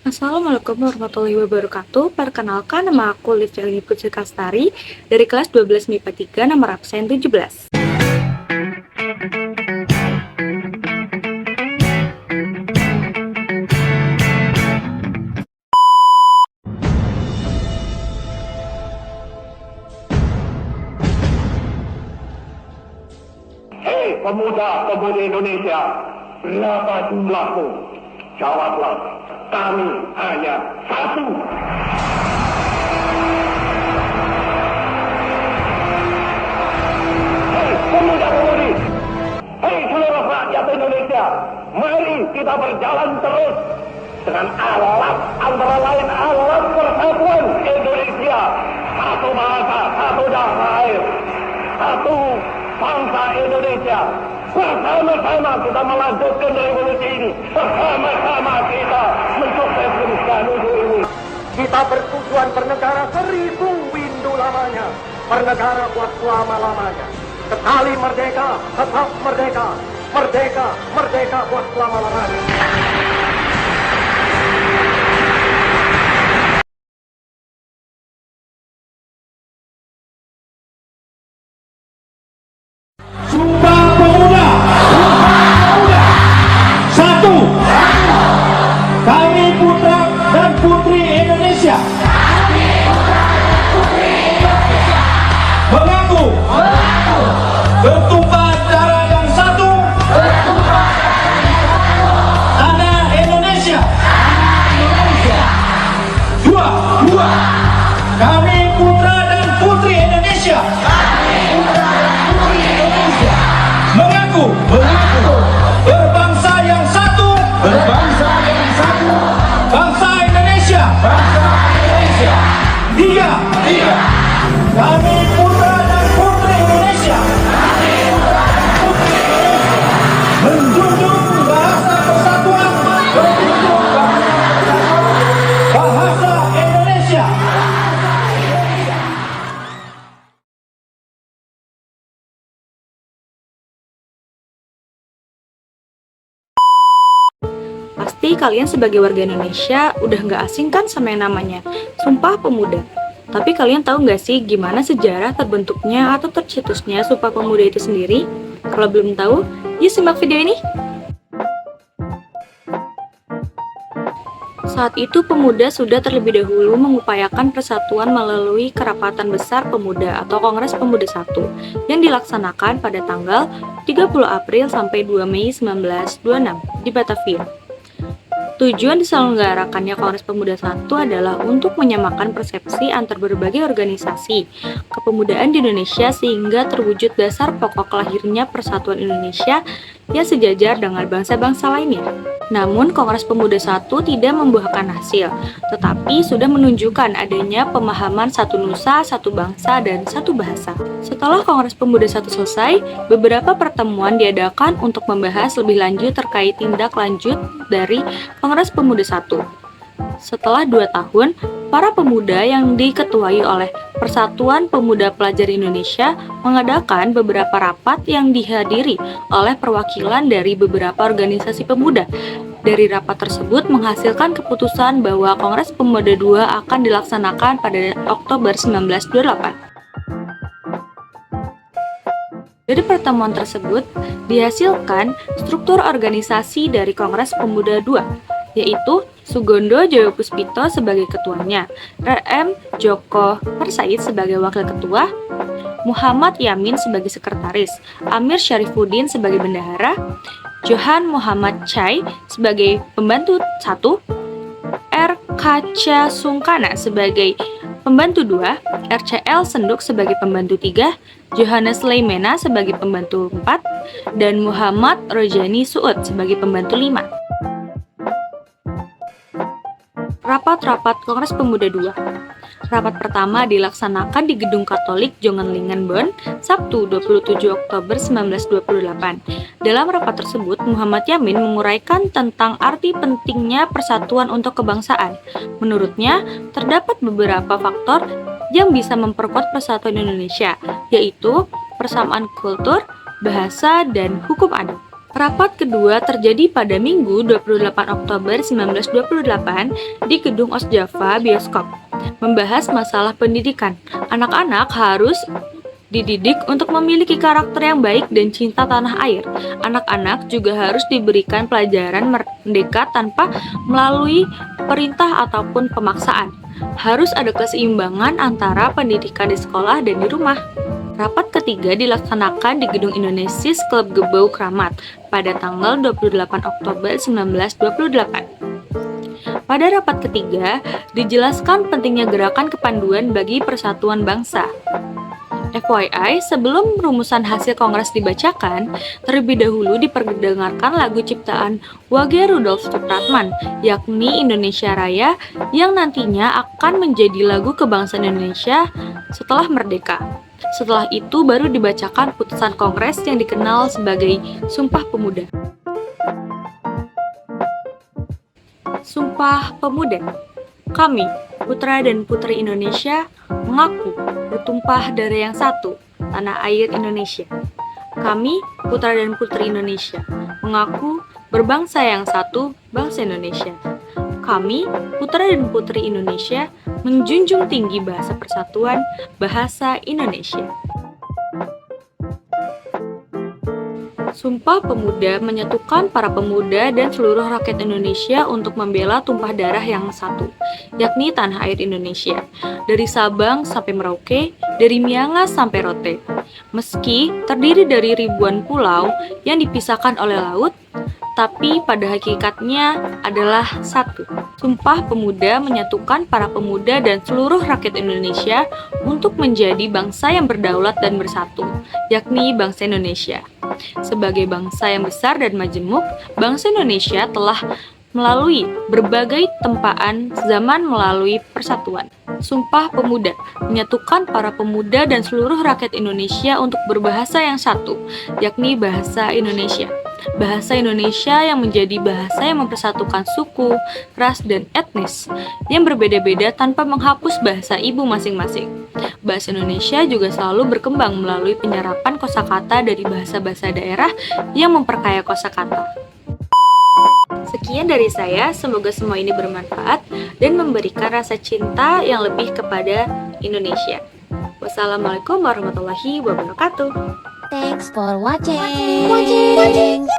Assalamualaikum warahmatullahi wabarakatuh. Perkenalkan, nama aku Liviani Putri Kastari dari kelas 12 MIPA 3 nomor absen 17. Hei pemuda-pemudi Indonesia, berapa jumlahmu? Jawablah, kami hanya satu. Hei pemuda-pemudi, hei seluruh rakyat Indonesia, mari kita berjalan terus dengan alat, antara lain alat persatuan Indonesia. Satu bahasa, satu tanah air, satu bangsa Indonesia. Bersama-sama kita melanjutkan revolusi ini. Bersama-sama kita mensukseskan ini. Kita bertujuan bernegara 1000 windu lamanya. Bernegara buat selama-lamanya. Sekali merdeka, tetap merdeka. Merdeka, merdeka buat selama-lamanya. Sumpah Pemuda. Satu. Kami putra dan putri Indonesia. Mengaku bertumpah darah yang satu. Tanah Indonesia. Dua. Kami putra dan putri Indonesia. Mengaku berbangsa yang satu, bangsa Indonesia. Tiga. Kami putra dan putri Indonesia menjunjung bahasa persatuan, bahasa Indonesia. Pasti kalian sebagai warga Indonesia udah nggak asing kan sama yang namanya Sumpah Pemuda. Tapi kalian tahu nggak sih gimana sejarah terbentuknya atau tercetusnya Sumpah Pemuda itu sendiri? Kalau belum tahu, yuk simak video ini. Saat itu pemuda sudah terlebih dahulu mengupayakan persatuan melalui Kerapatan Besar Pemuda atau Kongres Pemuda I yang dilaksanakan pada tanggal 30 April sampai 2 Mei 1926 di Batavia. Tujuan diselenggarakannya Kongres Pemuda I adalah untuk menyamakan persepsi antar berbagai organisasi kepemudaan di Indonesia sehingga terwujud dasar pokok lahirnya persatuan Indonesia yang sejajar dengan bangsa-bangsa lainnya. Namun, Kongres Pemuda I tidak membuahkan hasil, tetapi sudah menunjukkan adanya pemahaman satu nusa, satu bangsa, dan satu bahasa. Setelah Kongres Pemuda I selesai, beberapa pertemuan diadakan untuk membahas lebih lanjut terkait tindak lanjut dari Kongres Pemuda I. Setelah 2 tahun, para pemuda yang diketuai oleh Persatuan Pemuda Pelajar Indonesia mengadakan beberapa rapat yang dihadiri oleh perwakilan dari beberapa organisasi pemuda. Dari rapat tersebut menghasilkan keputusan bahwa Kongres Pemuda II akan dilaksanakan pada Oktober 1928. Dari pertemuan tersebut dihasilkan struktur organisasi dari Kongres Pemuda II, yaitu Sugondo Joyopuspito sebagai ketuanya, R.M. Djoko Persait sebagai wakil ketua, Muhammad Yamin sebagai sekretaris, Amir Syarifuddin sebagai bendahara, Johan Muhammad Chai sebagai pembantu 1, R. Kaca Sungkana sebagai pembantu 2, RCL Senduk sebagai pembantu 3, Johannes Leimena sebagai pembantu 4, dan Muhammad Rojani Suud sebagai pembantu 5. Rapat-rapat Kongres Pemuda II. Rapat pertama dilaksanakan di Gedung Katolik Jongenlingen, Bonn, Sabtu 27 Oktober 1928. Dalam rapat tersebut, Muhammad Yamin menguraikan tentang arti pentingnya persatuan untuk kebangsaan. Menurutnya, terdapat beberapa faktor yang bisa memperkuat persatuan Indonesia, yaitu persamaan kultur, bahasa, dan hukum adat. Rapat kedua terjadi pada Minggu 28 Oktober 1928 di Gedung Osjava Bioskop, membahas masalah pendidikan. Anak-anak harus dididik untuk memiliki karakter yang baik dan cinta tanah air. Anak-anak juga harus diberikan pelajaran merdeka tanpa melalui perintah ataupun pemaksaan. Harus ada keseimbangan antara pendidikan di sekolah dan di rumah. Rapat ketiga dilaksanakan di Gedung Indonesius Klub Gebau Kramat pada tanggal 28 Oktober 1928. Pada rapat ketiga, dijelaskan pentingnya gerakan kepanduan bagi persatuan bangsa. FYI, sebelum rumusan hasil kongres dibacakan, terlebih dahulu diperdengarkan lagu ciptaan Wage Rudolf Supratman, yakni Indonesia Raya, yang nantinya akan menjadi lagu kebangsaan Indonesia setelah merdeka. Setelah itu baru dibacakan putusan kongres yang dikenal sebagai Sumpah Pemuda. Sumpah Pemuda. Kami, putra dan putri Indonesia, mengaku bertumpah darah yang satu, tanah air Indonesia. Kami, putra dan putri Indonesia, mengaku berbangsa yang satu, bangsa Indonesia. Kami, putra dan putri Indonesia, menjunjung tinggi bahasa persatuan, bahasa Indonesia. Sumpah Pemuda menyatukan para pemuda dan seluruh rakyat Indonesia untuk membela tumpah darah yang satu, yakni tanah air Indonesia, dari Sabang sampai Merauke, dari Miangas sampai Rote. Meski terdiri dari ribuan pulau yang dipisahkan oleh laut, tapi pada hakikatnya adalah satu. Sumpah Pemuda menyatukan para pemuda dan seluruh rakyat Indonesia untuk menjadi bangsa yang berdaulat dan bersatu, yakni bangsa Indonesia. Sebagai bangsa yang besar dan majemuk, bangsa Indonesia telah melalui berbagai tempaan zaman melalui persatuan. Sumpah Pemuda menyatukan para pemuda dan seluruh rakyat Indonesia untuk berbahasa yang satu, yakni bahasa Indonesia. Bahasa Indonesia yang menjadi bahasa yang mempersatukan suku, ras, dan etnis yang berbeda-beda tanpa menghapus bahasa ibu masing-masing. Bahasa Indonesia juga selalu berkembang melalui penyerapan kosakata dari bahasa-bahasa daerah yang memperkaya kosakata. Sekian dari saya, semoga semua ini bermanfaat dan memberikan rasa cinta yang lebih kepada Indonesia. Wassalamualaikum warahmatullahi wabarakatuh. Thanks for watching.